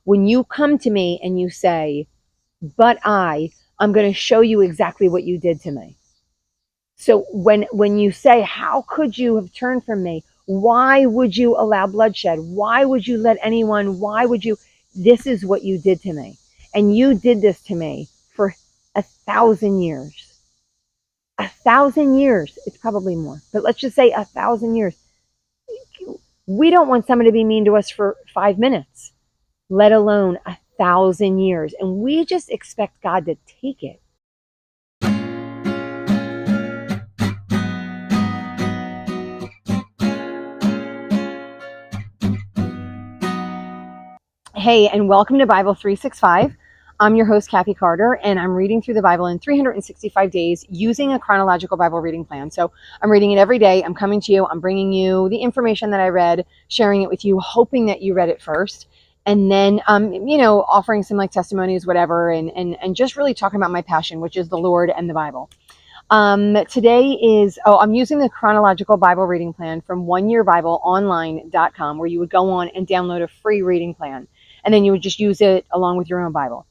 when you come to me and you say, but I'm going to show you exactly what you did to me. So when you say, how could you have turned from me? Why would you allow bloodshed? Why would you let anyone, this is what you did to me. And you did this to me for 1,000 years. 1,000 years. It's probably more, but let's just say 1,000 years. We don't want someone to be mean to us for 5 minutes, let alone 1,000 years. And we just expect God to take it. Hey, and welcome to Bible 365. I'm your host, Kathy Carter, and I'm reading through the Bible in 365 days using a chronological Bible reading plan. So I'm reading it every day. I'm coming to you. I'm bringing you the information that I read, sharing it with you, hoping that you read it first. And then, offering some like testimonies, whatever, and just really talking about my passion, which is the Lord and the Bible. Today is, I'm using the chronological Bible reading plan from oneyearbibleonline.com, where you would go on and download a free reading plan. And then you would just use it along with your own Bible.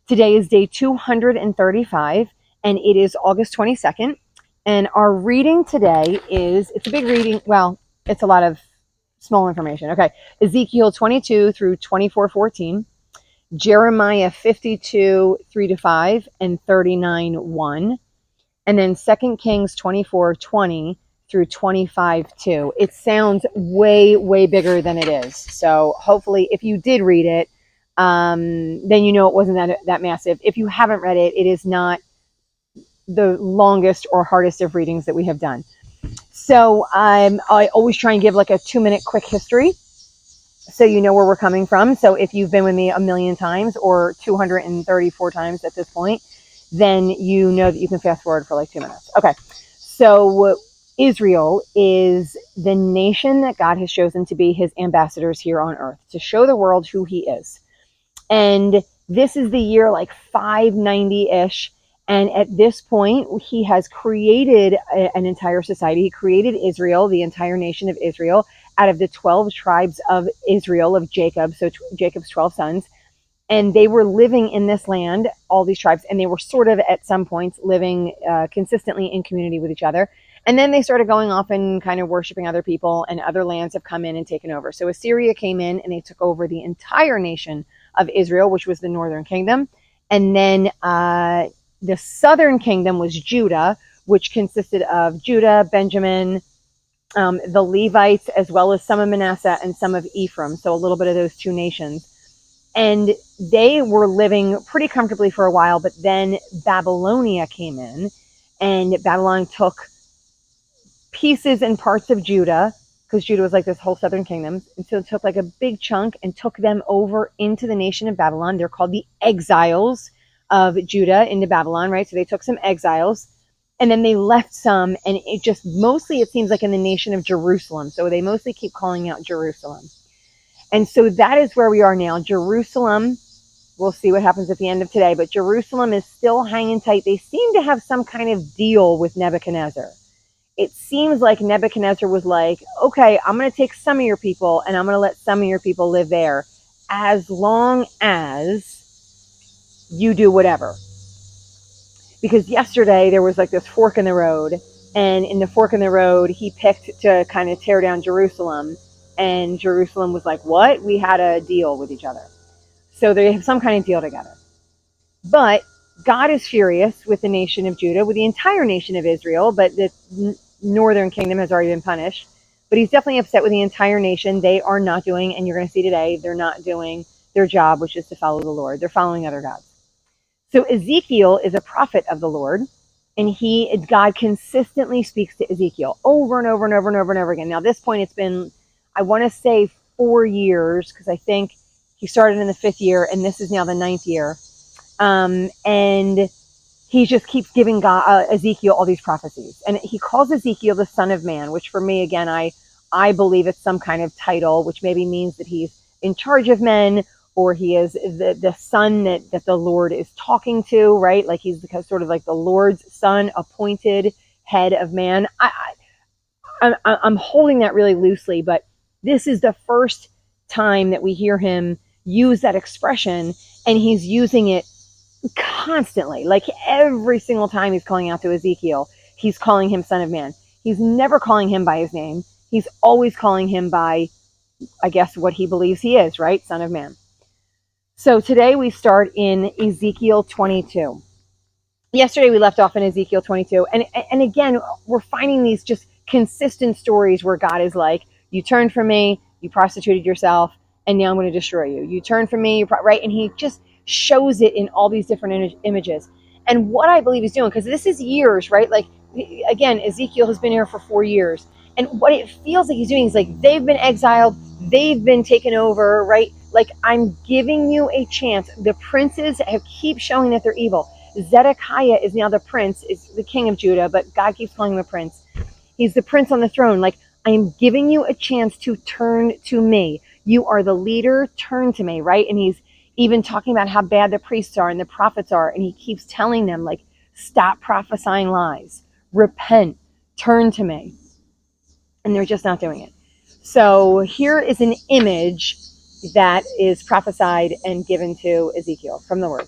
Today is day 235, and it is August 22nd. And our reading today it's a big reading. Well, it's a lot of small information. Okay. Ezekiel 22 through 24:14, Jeremiah 52, 3-5, and 39:1. And then 2 Kings 24:20 through 25:2. It sounds way, way bigger than it is. So hopefully if you did read it, then you know it wasn't that massive. If you haven't read it, it is not the longest or hardest of readings that we have done. So I always try and give like a 2-minute quick history, so you know where we're coming from. So if you've been with me a million times or 234 times at this point, then you know that you can fast forward for like 2 minutes. Okay. So Israel is the nation that God has chosen to be his ambassadors here on earth, to show the world who he is. And this is the year like 590-ish. And at this point, he has created an entire society. He created Israel, the entire nation of Israel, out of the 12 tribes of Israel, of Jacob, so Jacob's 12 sons. And they were living in this land, all these tribes, and they were sort of at some points living consistently in community with each other. And then they started going off and kind of worshiping other people, and other lands have come in and taken over. So Assyria came in and they took over the entire nation of Israel, which was the northern kingdom. And then the southern kingdom was Judah, which consisted of Judah, Benjamin, the Levites, as well as some of Manasseh and some of Ephraim. So a little bit of those two nations. And they were living pretty comfortably for a while, but then Babylonia came in, and Babylon took pieces and parts of Judah, because Judah was like this whole southern kingdom. And so it took like a big chunk and took them over into the nation of Babylon. They're called the exiles of Judah into Babylon, right? So they took some exiles, and then they left some, and it just mostly, it seems like in the nation of Jerusalem. So they mostly keep calling out Jerusalem. And so that is where we are now. Jerusalem, we'll see what happens at the end of today, but Jerusalem is still hanging tight. They seem to have some kind of deal with Nebuchadnezzar. It seems like Nebuchadnezzar was like, okay, I'm going to take some of your people and I'm going to let some of your people live there, as long as you do whatever. Because yesterday there was like this fork in the road, and in the fork in the road, he picked to kind of tear down Jerusalem. And Jerusalem was like, what? We had a deal with each other. So they have some kind of deal together. But God is furious with the nation of Judah, with the entire nation of Israel, but the northern kingdom has already been punished. But he's definitely upset with the entire nation. They are not doing, and you're going to see today, they're not doing their job, which is to follow the Lord. They're following other gods. So Ezekiel is a prophet of the Lord, and God consistently speaks to Ezekiel over and over and over and over and over again. Now, at this point, it's been, I want to say 4 years, because I think he started in the 5th year, and this is now the 9th year. And he just keeps giving Ezekiel all these prophecies. And he calls Ezekiel the Son of Man, which for me, again, I believe it's some kind of title, which maybe means that he's in charge of men, or he is the son that the Lord is talking to, right? Like he's sort of like the Lord's son, appointed head of man. I'm holding that really loosely, but this is the first time that we hear him use that expression, and he's using it constantly. Like every single time he's calling out to Ezekiel, he's calling him son of man. He's never calling him by his name. He's always calling him by, I guess, what he believes he is, right? Son of man. So today we start in Ezekiel 22. Yesterday we left off in Ezekiel 22. And again, we're finding these just consistent stories where God is like, you turned from me, you prostituted yourself, and now I'm going to destroy you. You turned from me, right? And he just shows it in all these different images. And what I believe he's doing, because this is years, right? Like, again, Ezekiel has been here for 4 years. And what it feels like he's doing is like, they've been exiled, they've been taken over, right? Like, I'm giving you a chance. The princes keep showing that they're evil. Zedekiah is now the prince, is the king of Judah, but God keeps calling him a prince. He's the prince on the throne. Like, I am giving you a chance to turn to me. You are the leader, turn to me, right? And he's even talking about how bad the priests are and the prophets are. And he keeps telling them, like, stop prophesying lies, repent, turn to me. And they're just not doing it. So here is an image that is prophesied and given to Ezekiel from the Lord.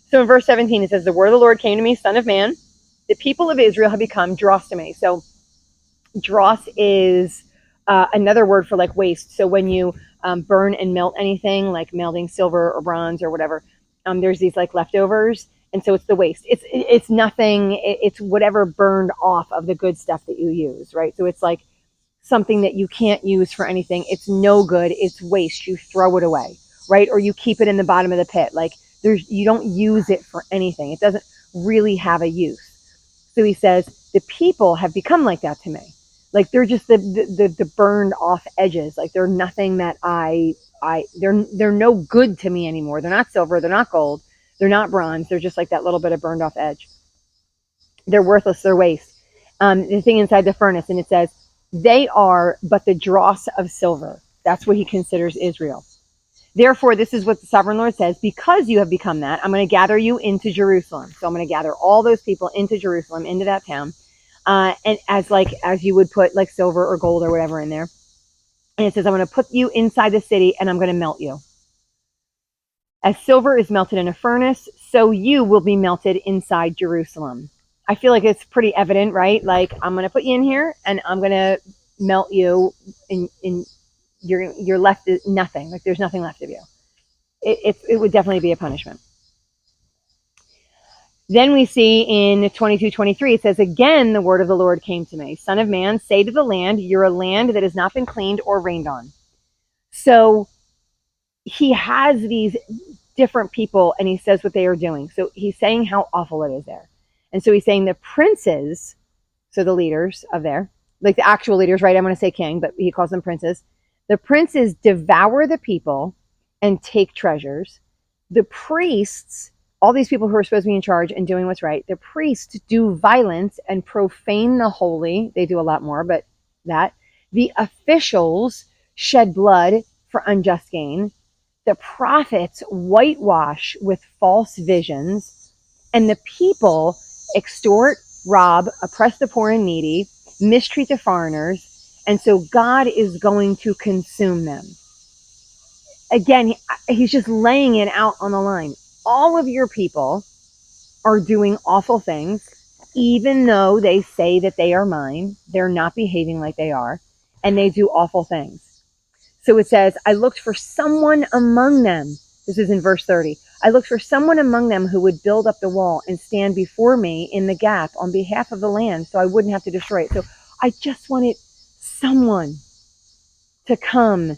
So in verse 17, it says, the word of the Lord came to me, son of man. The people of Israel have become dross to me. So dross is another word for like waste. So when you burn and melt anything, like melting silver or bronze or whatever, there's these like leftovers. And so it's the waste. It's nothing. It's whatever burned off of the good stuff that you use, right? So it's like something that you can't use for anything. It's no good. It's waste. You throw it away, right? Or you keep it in the bottom of the pit. Like you don't use it for anything. It doesn't really have a use. So he says, the people have become like that to me. Like they're just the burned off edges. Like they're nothing that they're no good to me anymore. They're not silver. They're not gold. They're not bronze. They're just like that little bit of burned off edge. They're worthless. They're waste. The thing inside the furnace. And it says, they are but the dross of silver. That's what he considers Israel. Therefore, this is what the sovereign Lord says, because you have become that, I'm going to gather you into Jerusalem. So I'm going to gather all those people into Jerusalem, into that town. And as you would put like silver or gold or whatever in there. And it says, I'm going to put you inside the city and I'm going to melt you. As silver is melted in a furnace, so you will be melted inside Jerusalem. I feel like it's pretty evident, right? Like I'm going to put you in here and I'm going to melt you in you're left nothing. Like there's nothing left of you. It would definitely be a punishment. Then we see in 22:23, it says, again, the word of the Lord came to me. Son of man, say to the land, you're a land that has not been cleaned or rained on. So he has these different people and he says what they are doing. So he's saying how awful it is there. And so he's saying the princes, so the leaders of there, like the actual leaders, right? I'm going to say king, but he calls them princes. The princes devour the people and take treasures. The priests, all these people who are supposed to be in charge and doing what's right, the priests do violence and profane the holy. They do a lot more, but that. The officials shed blood for unjust gain. The prophets whitewash with false visions. And the people extort, rob, oppress the poor and needy, mistreat the foreigners. And so God is going to consume them. Again, he's just laying it out on the line. All of your people are doing awful things, even though they say that they are mine. They're not behaving like they are, and they do awful things. So it says, I looked for someone among them. This is in verse 30. I looked for someone among them who would build up the wall and stand before me in the gap on behalf of the land so I wouldn't have to destroy it. So I just wanted someone to come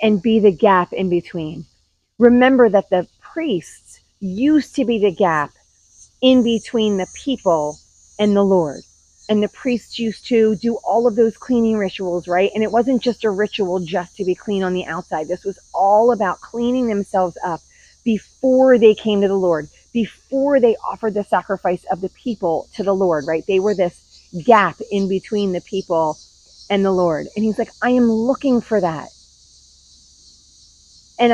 and be the gap in between. Remember that the priests used to be the gap in between the people and the Lord. And the priests used to do all of those cleaning rituals, right? And it wasn't just a ritual just to be clean on the outside. This was all about cleaning themselves up before they came to the Lord, before they offered the sacrifice of the people to the Lord, right? They were this gap in between the people and the Lord. And he's like, I am looking for that. And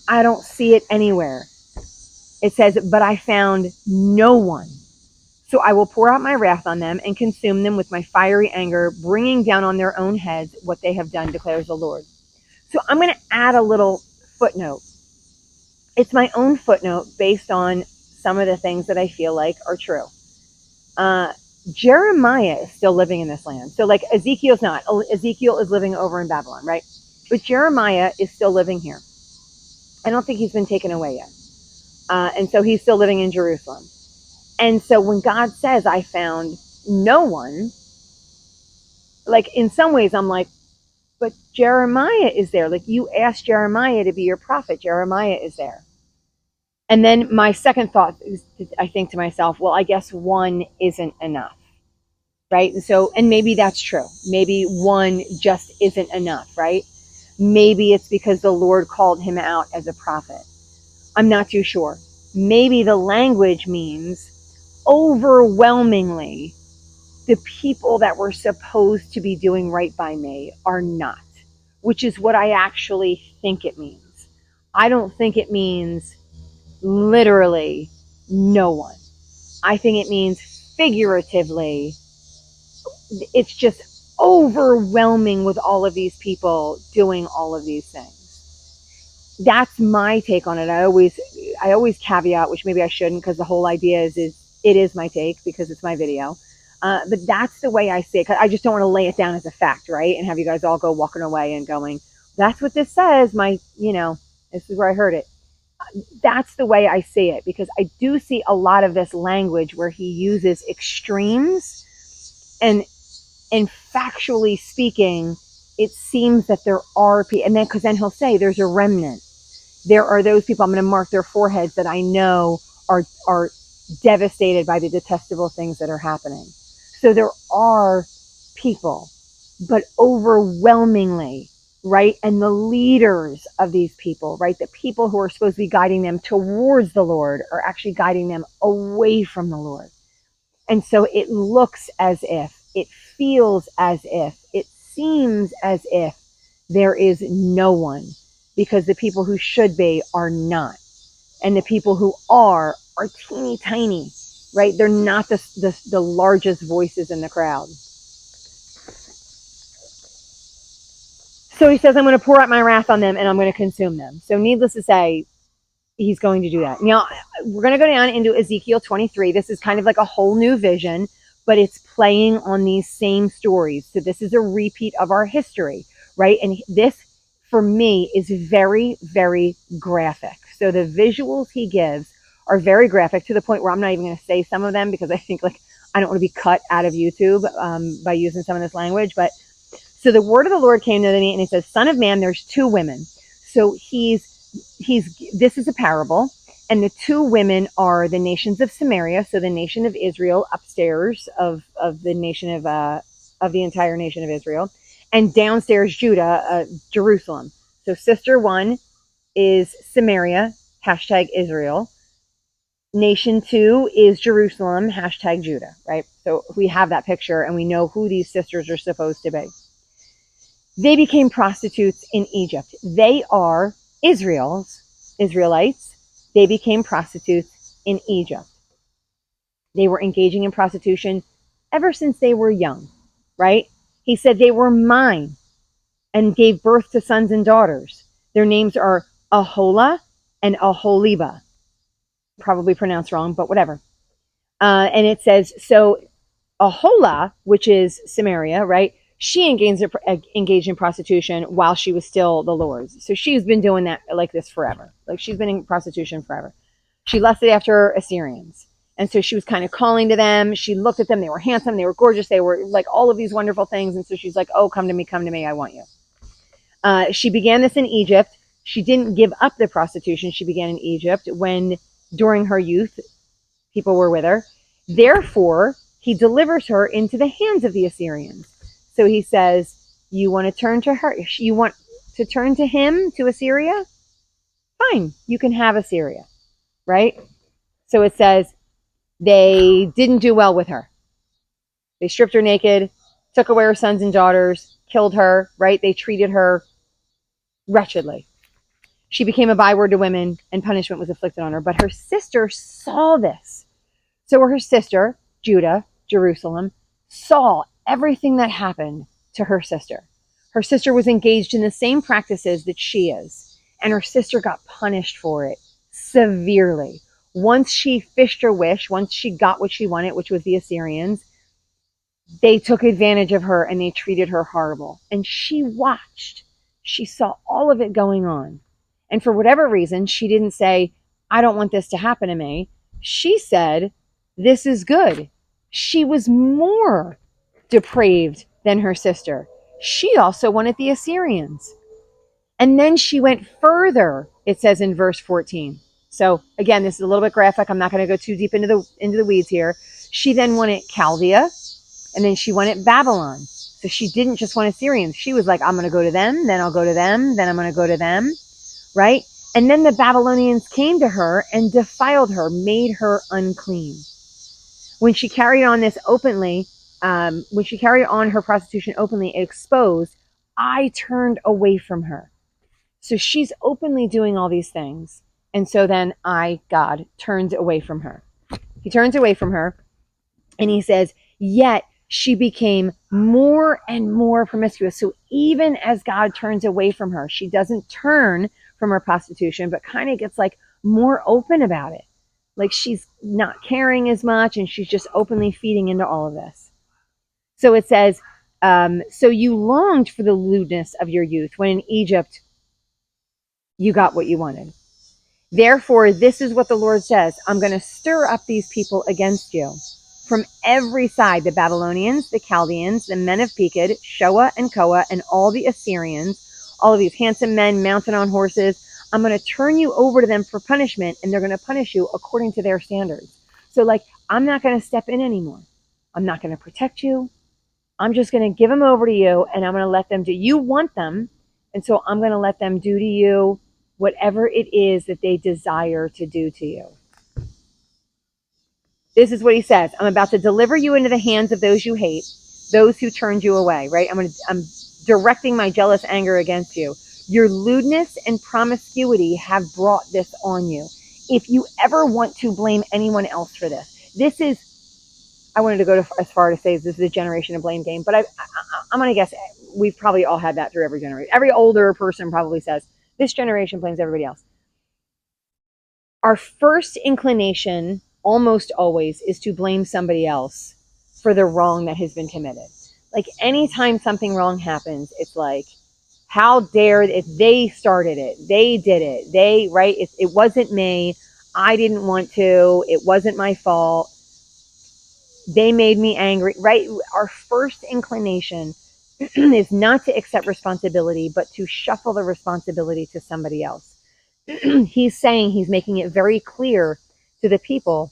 I don't see it anywhere. It says, but I found no one. So I will pour out my wrath on them and consume them with my fiery anger, bringing down on their own heads what they have done, declares the Lord. So I'm going to add a little footnote. It's my own footnote based on some of the things that I feel like are true. Jeremiah is still living in this land. So like Ezekiel's not. Ezekiel is living over in Babylon, right? But Jeremiah is still living here. I don't think he's been taken away yet. And so he's still living in Jerusalem. And so when God says, I found no one, like in some ways I'm like, but Jeremiah is there. Like you asked Jeremiah to be your prophet. Jeremiah is there. And then my second thought is, I think to myself, well, I guess one isn't enough, right? And so, and maybe that's true. Maybe one just isn't enough, right? Maybe it's because the Lord called him out as a prophet. I'm not too sure. Maybe the language means overwhelmingly the people that were supposed to be doing right by me are not, which is what I actually think it means. I don't think it means literally no one. I think it means figuratively, it's just overwhelming with all of these people doing all of these things. That's my take on it. I always caveat, which maybe I shouldn't, because the whole idea is it is my take because it's my video. But that's the way I see it. 'Cause I just don't want to lay it down as a fact, right? And have you guys all go walking away and going, that's what this says. This is where I heard it. That's the way I see it, because I do see a lot of this language where he uses extremes, and factually speaking, it seems that there are people, and then because then he'll say there's a remnant. There are those people, I'm going to mark their foreheads, that I know are devastated by the detestable things that are happening. So there are people, but overwhelmingly, right? And the leaders of these people, right? The people who are supposed to be guiding them towards the Lord are actually guiding them away from the Lord. And so it looks as if, it feels as if, it seems as if there is no one, because the people who should be are not. And the people who are teeny tiny, right? They're not the largest voices in the crowd. So he says, I'm going to pour out my wrath on them and I'm going to consume them. So needless to say, he's going to do that. Now, we're going to go down into Ezekiel 23. This is kind of like a whole new vision, but it's playing on these same stories. So this is a repeat of our history, right? And this, for me, is very, very graphic. So the visuals he gives are very graphic, to the point where I'm not even going to say some of them, because I think I don't want to be cut out of YouTube by using some of this language. But so the word of the Lord came to me, and he says, Son of man, there's two women. So this is a parable, and the two women are the nations of Samaria, so the nation of Israel upstairs of the nation of the entire nation of Israel, and downstairs Judah, Jerusalem. So sister one is Samaria, #Israel. Nation two is Jerusalem, #Judah, right? So we have that picture, and we know who these sisters are supposed to be. They became prostitutes in Egypt. They are Israelites. They became prostitutes in Egypt. They were engaging in prostitution ever since they were young, right? He said they were mine and gave birth to sons and daughters. Their names are Aholah and Aholiba. Probably pronounced wrong, but whatever. And it says, so Aholah, which is Samaria, right? She engaged in prostitution while she was still the Lord's. So she's been doing that like this forever. Like she's been in prostitution forever. She lusted after Assyrians. And so she was kind of calling to them. She looked at them. They were handsome. They were gorgeous. They were like all of these wonderful things. And so she's like, oh, come to me. I want you. She began this in Egypt. She didn't give up the prostitution. She began in Egypt when, during her youth, people were with her. Therefore, he delivers her into the hands of the Assyrians. So he says, you want to turn to her? You want to turn to him, to Assyria? Fine, you can have Assyria, right? So it says, they didn't do well with her. They stripped her naked, took away her sons and daughters, killed her, right? They treated her wretchedly. She became a byword to women, and punishment was inflicted on her. But her sister saw this. So her sister, Judah, Jerusalem, saw everything that happened to her sister. Her sister was engaged in the same practices that she is, and her sister got punished for it severely. Once she fished her wish, once she got what she wanted, which was the Assyrians, they took advantage of her and they treated her horrible. And she watched. She saw all of it going on. And for whatever reason, she didn't say, I don't want this to happen to me. She said, this is good. She was more depraved than her sister. She also wanted the Assyrians. And then she went further, it says in verse 14. So again, this is a little bit graphic. I'm not going to go too deep into the weeds here. She then wanted Chaldea, and then she wanted Babylon. So she didn't just want Assyrians. She was like, I'm going to go to them, then I'll go to them, then I'm going to go to them, right? And then the Babylonians came to her and defiled her, made her unclean. When she carried on this openly, when she carried on her prostitution openly, exposed, I turned away from her. So she's openly doing all these things. And so then God, turned away from her. He turns away from her and he says, yet she became more and more promiscuous. So even as God turns away from her, she doesn't turn from her prostitution, but kind of gets like more open about it. Like she's not caring as much and she's just openly feeding into all of this. So it says, so you longed for the lewdness of your youth when in Egypt you got what you wanted. Therefore, this is what the Lord says. I'm going to stir up these people against you from every side, the Babylonians, the Chaldeans, the men of Pekod, Shoa and Koa, and all the Assyrians, all of these handsome men mounted on horses. I'm going to turn you over to them for punishment, and they're going to punish you according to their standards. So like, I'm not going to step in anymore. I'm not going to protect you. I'm just going to give them over to you, and I'm going to let them do. You want them, and so I'm going to let them do to you whatever it is that they desire to do to you. This is what he says. I'm about to deliver you into the hands of those you hate, those who turned you away, right? I'm directing my jealous anger against you. Your lewdness and promiscuity have brought this on you. If you ever want to blame anyone else for this, this is, I wanted to go as far to say this is a generation of blame game, but I'm going to guess we've probably all had that through every generation. Every older person probably says, this generation blames everybody else. Our first inclination almost always is to blame somebody else for the wrong that has been committed. Like anytime something wrong happens, it's like, how dare, if they started it, they did it, right? It wasn't me. I didn't want to. It wasn't my fault. They made me angry, right? Our first inclination is not to accept responsibility, but to shuffle the responsibility to somebody else. He's saying, he's making it very clear to the people,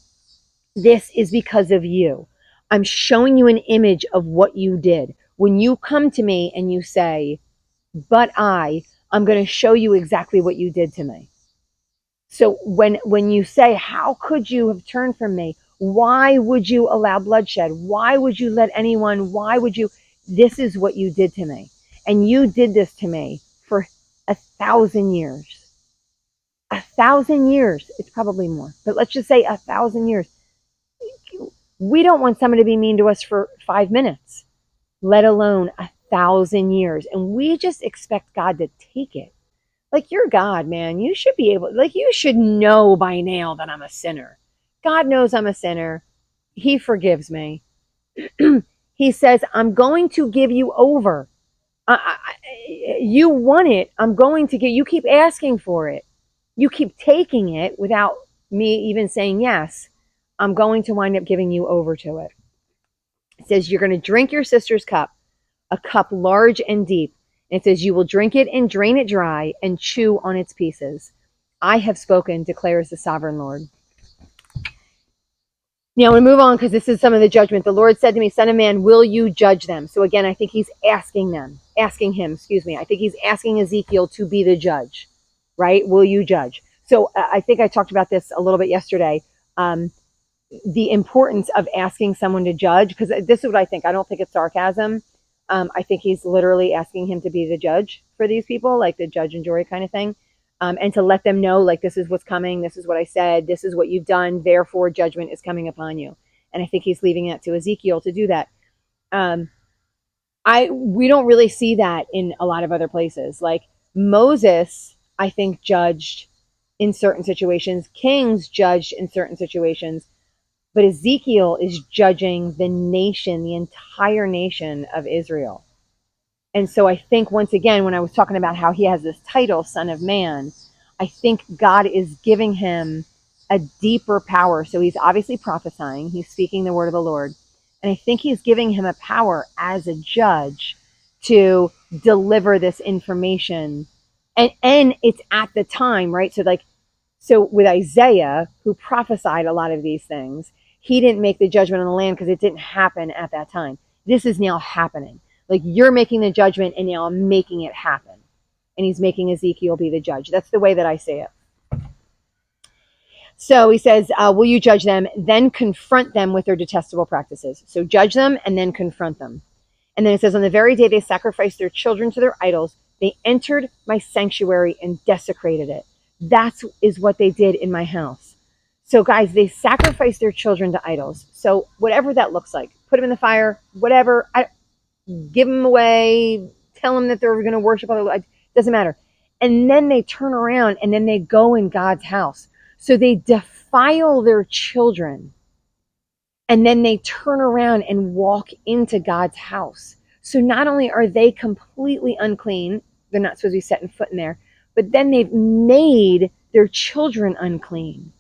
this is because of you. I'm showing you an image of what you did. When you come to me and you say, but I'm going to show you exactly what you did to me. So when you say, how could you have turned from me? Why would you allow bloodshed? Why would you let anyone, this is what you did to me. And you did this to me for 1,000 years. 1,000 years. It's probably more, but let's just say 1,000 years. We don't want someone to be mean to us for 5 minutes, let alone 1,000 years. And we just expect God to take it. Like, you're God, man. You should be able, like, you should know by now that I'm a sinner. God knows I'm a sinner. He forgives me. He says, I'm going to give you over. You want it. I'm going to get, you keep asking for it. You keep taking it without me even saying yes. I'm going to wind up giving you over to it. It says, you're going to drink your sister's cup, a cup large and deep. And it says, you will drink it and drain it dry and chew on its pieces. I have spoken, declares the sovereign Lord. Now I'm going to move on because this is some of the judgment. The Lord said to me, son of man, will you judge them? So again, I think he's asking him. I think he's asking Ezekiel to be the judge, right? Will you judge? So I think I talked about this a little bit yesterday. The importance of asking someone to judge, because this is what I think. I don't think it's sarcasm. I think he's literally asking him to be the judge for these people, like the judge and jury kind of thing. And to let them know, like, this is what's coming. This is what I said. This is what you've done. Therefore, judgment is coming upon you. And I think he's leaving that to Ezekiel to do that. We don't really see that in a lot of other places. Like Moses, I think, judged in certain situations, kings judged in certain situations, but Ezekiel is judging the nation, the entire nation of Israel. And so I think, once again, when I was talking about how he has this title, Son of Man, I think God is giving him a deeper power. So he's obviously prophesying, he's speaking the word of the Lord. And I think he's giving him a power as a judge to deliver this information. And it's at the time, right? So with Isaiah, who prophesied a lot of these things, he didn't make the judgment on the land because it didn't happen at that time. This is now happening. Like, you're making the judgment and now I'm making it happen. And he's making Ezekiel be the judge. That's the way that I see it. So he says, will you judge them, then confront them with their detestable practices? So judge them and then confront them. And then it says, on the very day they sacrificed their children to their idols, they entered my sanctuary and desecrated it. That is what they did in my house. So guys, they sacrificed their children to idols. So whatever that looks like, put them in the fire, whatever, give them away, tell them that they're going to worship other gods, doesn't matter. And then they turn around and then they go in God's house. So they defile their children. And then they turn around and walk into God's house. So not only are they completely unclean, they're not supposed to be setting foot in there, but then they've made their children unclean.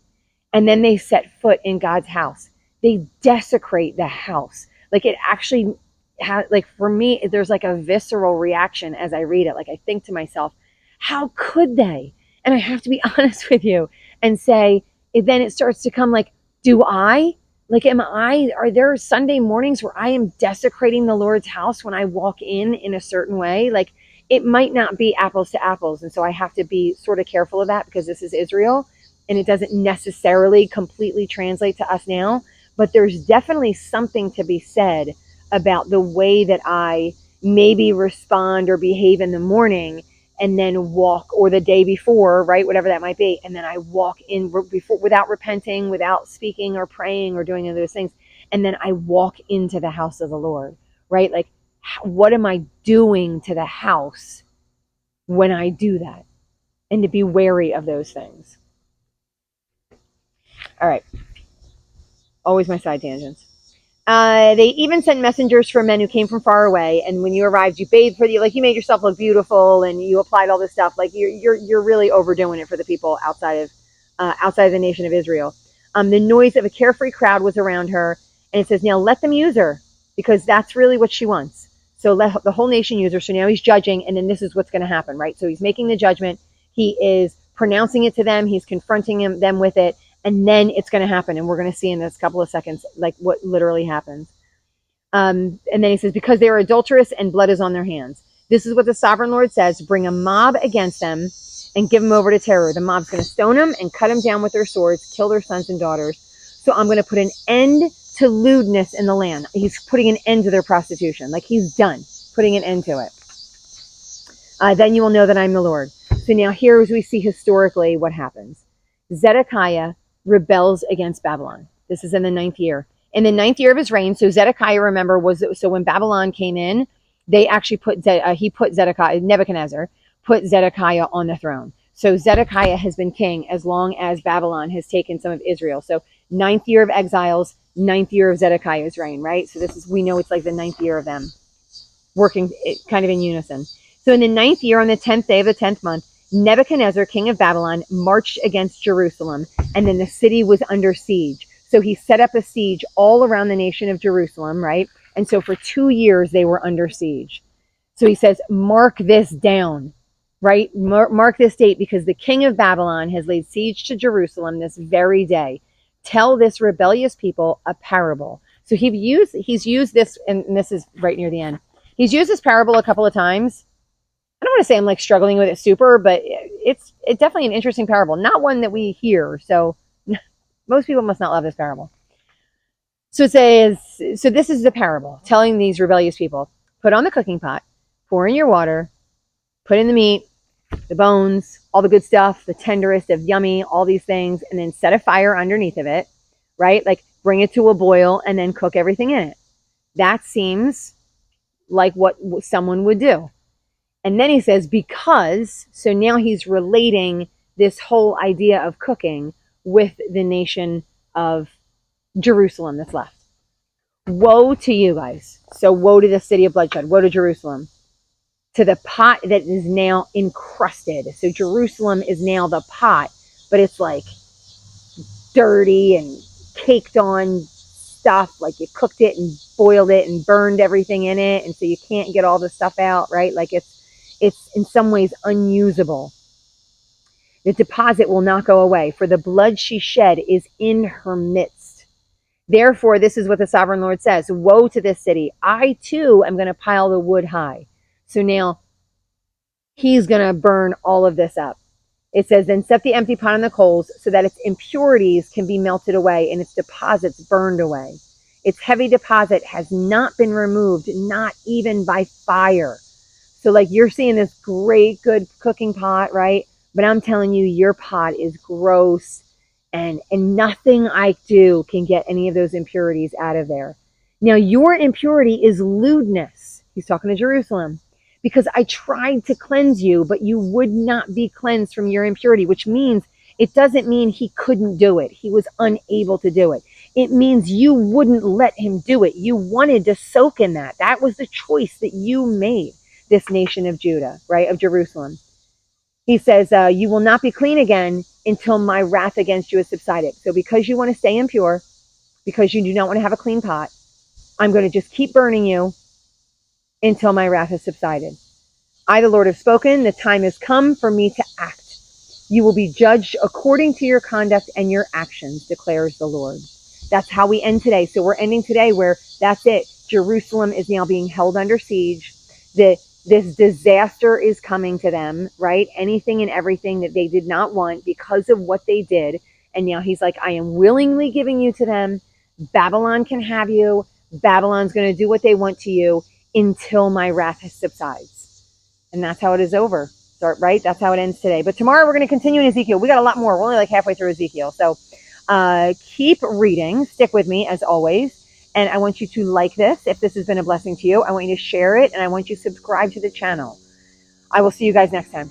And then they set foot in God's house. They desecrate the house. Like, it actually has, like, for me, there's like a visceral reaction as I read it. Like, I think to myself, how could they? And I have to be honest with you and say, then it starts to come like, do I? Like, are there Sunday mornings where I am desecrating the Lord's house when I walk in a certain way? Like, it might not be apples to apples. And so I have to be sort of careful of that, because this is Israel and it doesn't necessarily completely translate to us now. But there's definitely something to be said about the way that I maybe respond or behave in the morning, and then walk, or the day before, right? Whatever that might be. And then I walk in before, without repenting, without speaking or praying or doing any of those things. And then I walk into the house of the Lord, right? Like, what am I doing to the house when I do that? And to be wary of those things. All right. Always my side tangents. They even sent messengers for men who came from far away. And when you arrived, you bathed for you, like, you made yourself look beautiful and you applied all this stuff. Like, you're really overdoing it for the people outside of the nation of Israel. The noise of a carefree crowd was around her. And it says, now let them use her, because that's really what she wants. So let the whole nation use her. So now he's judging, and then this is what's going to happen, right? So he's making the judgment. He is pronouncing it to them. He's confronting them with it. And then it's going to happen. And we're going to see in this couple of seconds, like, what literally happens. And then he says, because they are adulterous and blood is on their hands. This is what the sovereign Lord says: bring a mob against them and give them over to terror. The mob's going to stone them and cut them down with their swords, kill their sons and daughters. So I'm going to put an end to lewdness in the land. He's putting an end to their prostitution. Like, he's done putting an end to it. Then you will know that I'm the Lord. So now here, as we see historically what happens. Zedekiah rebels against Babylon. This is in the 9th year. In the 9th year of his reign, so Zedekiah, remember, so when Babylon came in, they actually Nebuchadnezzar put Zedekiah on the throne. So Zedekiah has been king as long as Babylon has taken some of Israel. So 9th year of exiles, 9th year of Zedekiah's reign, right? So we know it's like the 9th year of them working kind of in unison. So in the 9th year, on the 10th day of the 10th month, Nebuchadnezzar, king of Babylon, marched against Jerusalem, and then the city was under siege. So he set up a siege all around the nation of Jerusalem, right? And so for 2 years, they were under siege. So he says, mark this down, right? Mark this date, because the king of Babylon has laid siege to Jerusalem this very day. Tell this rebellious people a parable. So he's used this, and this is right near the end. He's used this parable a couple of times. I don't want to say I'm like struggling with it super, but it's definitely an interesting parable. Not one that we hear. So most people must not love this parable. So it says, so this is the parable telling these rebellious people: put on the cooking pot, pour in your water, put in the meat, the bones, all the good stuff, the tenderest of yummy, all these things, and then set a fire underneath of it, right? Like, bring it to a boil and then cook everything in it. That seems like what someone would do. And then he says, because, so now he's relating this whole idea of cooking with the nation of Jerusalem that's left. Woe to you guys. So woe to the city of bloodshed. Woe to Jerusalem. To the pot that is now encrusted. So Jerusalem is now the pot, but it's like dirty and caked on stuff. Like you cooked it and boiled it and burned everything in it. And so you can't get all the stuff out, right? Like it's in some ways unusable. The deposit will not go away, for the blood she shed is in her midst. Therefore, this is what the sovereign Lord says. Woe to this city. I too am going to pile the wood high. So now he's going to burn all of this up. It says, then set the empty pot on the coals so that its impurities can be melted away and its deposits burned away. Its heavy deposit has not been removed, not even by fire. So like you're seeing this great, good cooking pot, right? But I'm telling you, your pot is gross and nothing I do can get any of those impurities out of there. Now your impurity is lewdness. He's talking to Jerusalem. Because I tried to cleanse you, but you would not be cleansed from your impurity, which means it doesn't mean he couldn't do it. He was unable to do it. It means you wouldn't let him do it. You wanted to soak in that. That was the choice that you made, this nation of Judah, right, of Jerusalem. He says, you will not be clean again until my wrath against you has subsided. So because you want to stay impure, because you do not want to have a clean pot, I'm going to just keep burning you until my wrath has subsided. I, the Lord, have spoken. The time has come for me to act. You will be judged according to your conduct and your actions, declares the Lord. That's how we end today. So we're ending today where that's it. Jerusalem is now being held under siege. This disaster is coming to them, right? Anything and everything that they did not want because of what they did. And now he's like, I am willingly giving you to them. Babylon can have you. Babylon's going to do what they want to you until my wrath subsides. And that's how it is over. Right? That's how it ends today. But tomorrow we're going to continue in Ezekiel. We got a lot more. We're only like halfway through Ezekiel. So keep reading. Stick with me as always. And I want you to like this. If this has been a blessing to you, I want you to share it. And I want you to subscribe to the channel. I will see you guys next time.